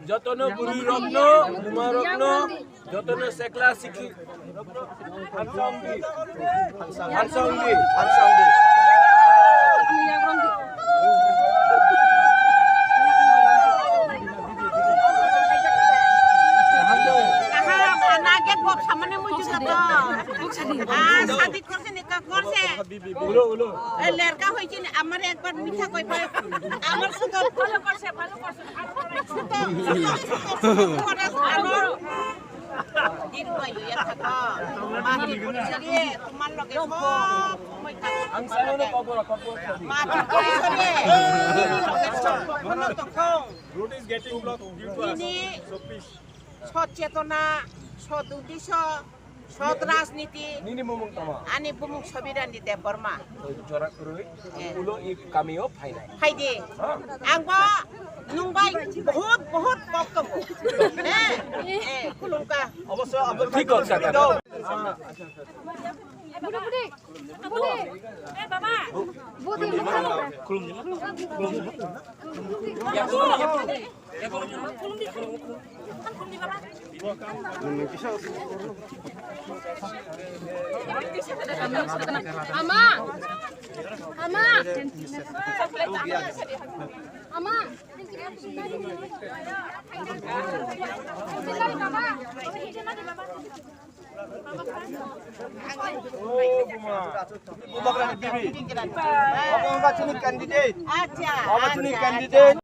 যতন গুরু রত্ন উমা রত্ন যতন সেকলা শিখি হানসাঙ্গি হানসাঙ্গি হানসাঙ্গি शादी करसे निकाह करसे ए लड़का होई छी हमर एक बार मीठा कोई पाए हमर सुतो ভালো করছে ভালো দিন কইলো ইয়া থাকা মাটি পুলিশে তোমার লগে সব মই থাকো আনসানো কবর কবর মাটি পুলিশে মন তো কম road is getting blocked due to us so please সচেতনা সদ উদ্দেশ্য সদ রাজনীতি minimum tama ani bumung sobiran di Burma jorak roi ulo i kamio phainai haide angba nungbai bahut bahut kokam kulungka অবশ্য ঠিক আছে বুড়ি বুড়ি এ বাবা বুড়ি খুলুম আমা আমা আমা Bumak bibi. Apa candidate? acha Apa candidate?